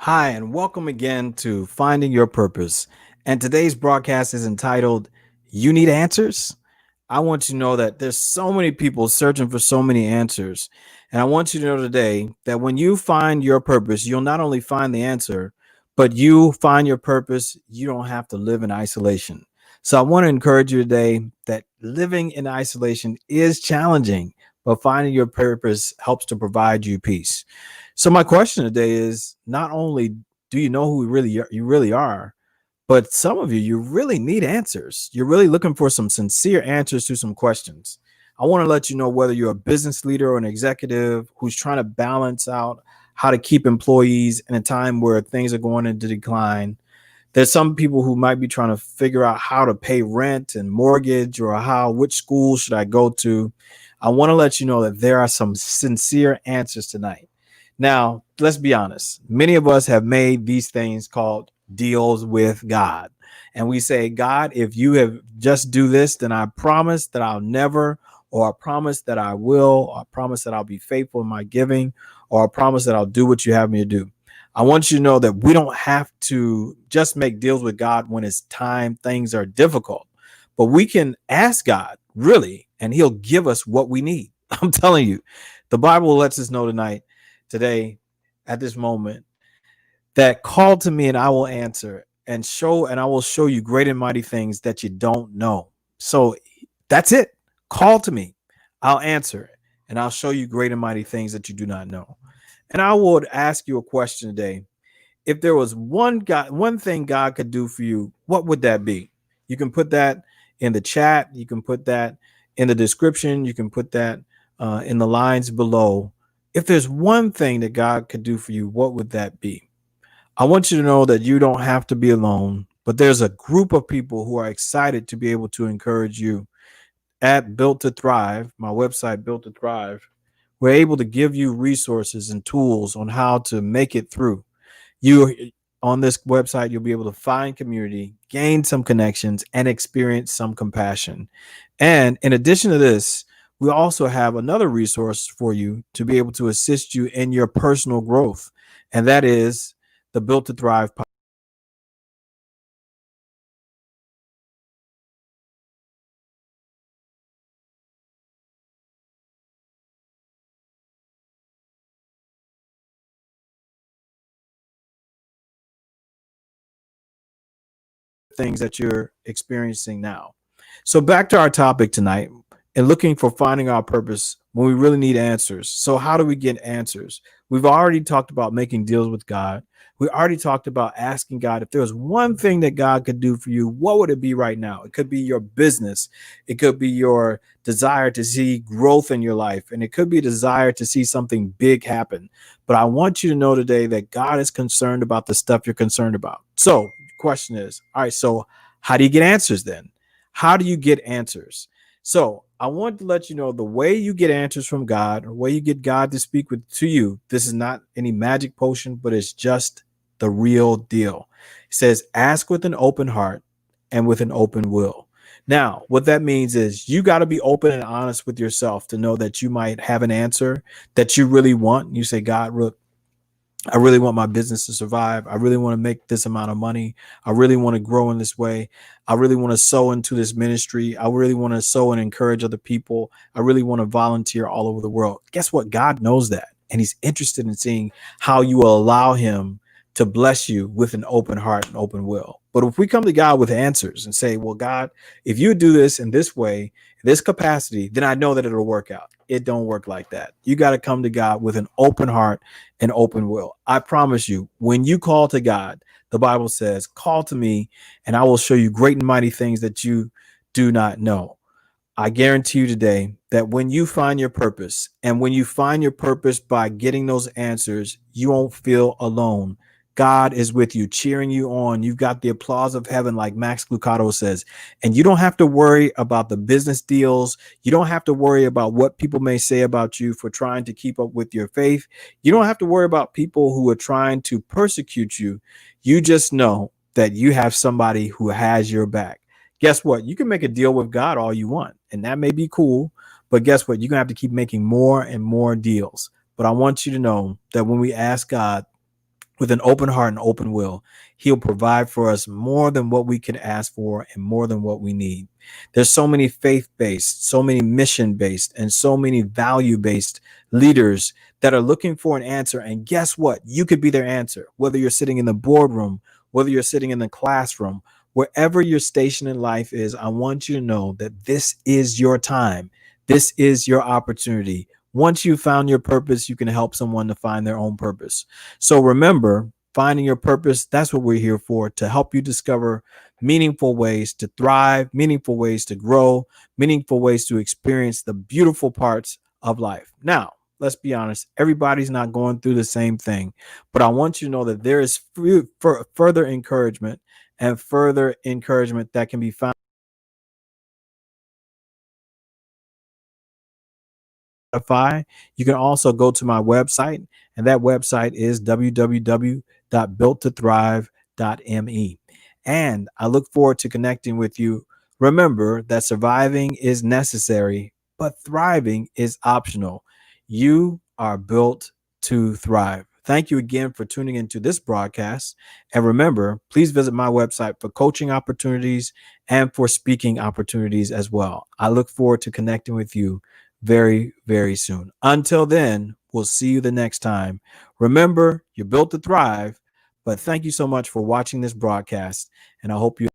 Hi, and welcome again to Finding Your Purpose. And today's broadcast is entitled You Need Answers. I want you to know that there's so many people searching for so many answers. And I want you to know today that when you find your purpose, you'll not only find the answer, but you find your purpose, you don't have to live in isolation. So I want to encourage you today that living in isolation is challenging, but finding your purpose helps to provide you peace. So my question today is not only do you know who you really are, but some of you really need answers. You're really looking for some sincere answers to some questions. I want to let you know whether you're a business leader or an executive who's trying to balance out how to keep employees in a time where things are going into decline. There's some people who might be trying to figure out how to pay rent and mortgage or which school should I go to. I want to let you know that there are some sincere answers tonight. Now, let's be honest. Many of us have made these things called deals with God. And we say, God, if you have just do this, then I promise that I'll never, or I promise that I will, or I promise that I'll be faithful in my giving, or I promise that I'll do what you have me to do. I want you to know that we don't have to just make deals with God when it's time things are difficult, but we can ask God really, and he'll give us what we need. I'm telling you, the Bible lets us know today, at this moment, that call to me and I will answer and I will show you great and mighty things that you don't know. So that's it. Call to me. I'll answer and I'll show you great and mighty things that you do not know. And I would ask you a question today. If there was one thing God could do for you, what would that be? You can put that in the chat. You can put that in the description. You can put that in the lines below. If there's one thing that God could do for you, what would that be? I want you to know that you don't have to be alone, but there's a group of people who are excited to be able to encourage you at Built to Thrive, my website, Built to Thrive. We're able to give you resources and tools on how to make it through. You on this website, you'll be able to find community, gain some connections, and experience some compassion. And in addition to this, we also have another resource for you to be able to assist you in your personal growth, and that is the Built to Thrive things that you're experiencing now. So back to our topic tonight and looking for finding our purpose when we really need answers. So how do we get answers? We've already talked about making deals with God. We already talked about asking God if there was one thing that God could do for you, what would it be right now? It could be your business. It could be your desire to see growth in your life. And it could be a desire to see something big happen. But I want you to know today that God is concerned about the stuff you're concerned about. So question is, all right, so how do you get answers then? How do you get answers? So I want to let you know the way you get answers from God, the way you get God to speak to you. This is not any magic potion, but it's just the real deal. It says, ask with an open heart and with an open will. Now, what that means is you got to be open and honest with yourself to know that you might have an answer that you really want. You say, God, look, I really want my business to survive. I really want to make this amount of money. I really want to grow in this way. I really want to sow into this ministry. I really want to sow and encourage other people. I really want to volunteer all over the world. Guess what? God knows that. And he's interested in seeing how you will allow him to bless you with an open heart and open will. But if we come to God with answers and say, well, God, if you do this in this way, in this capacity, then I know that it'll work out. It don't work like that. You got to come to God with an open heart and open will. I promise you, when you call to God, the Bible says, call to me and I will show you great and mighty things that you do not know. I guarantee you today that when you find your purpose and when you find your purpose by getting those answers, you won't feel alone. God is with you, cheering you on. You've got the applause of heaven, like Max Lucado says. And you don't have to worry about the business deals. You don't have to worry about what people may say about you for trying to keep up with your faith. You don't have to worry about people who are trying to persecute you. You just know that you have somebody who has your back. Guess what? You can make a deal with God all you want, and that may be cool. But guess what? You're going to have to keep making more and more deals. But I want you to know that when we ask God, with an open heart and open will, he'll provide for us more than what we could ask for and more than what we need. There's so many faith-based, so many mission-based, and so many value-based leaders that are looking for an answer. And guess what? You could be their answer, whether you're sitting in the boardroom, whether you're sitting in the classroom, wherever your station in life is. I want you to know that this is your time. This is your opportunity. Once you've found your purpose, you can help someone to find their own purpose. So remember, finding your purpose, that's what we're here for, to help you discover meaningful ways to thrive, meaningful ways to grow, meaningful ways to experience the beautiful parts of life. Now, let's be honest, everybody's not going through the same thing, but I want you to know that there is further encouragement and further encouragement that can be found. You can also go to my website, and that website is www.builttothrive.me. And I look forward to connecting with you. Remember that surviving is necessary, but thriving is optional. You are built to thrive. Thank you again for tuning into this broadcast. And remember, please visit my website for coaching opportunities and for speaking opportunities as well. I look forward to connecting with you very, very soon. Until then, we'll see you the next time. Remember, you're built to thrive, but thank you so much for watching this broadcast, and I hope you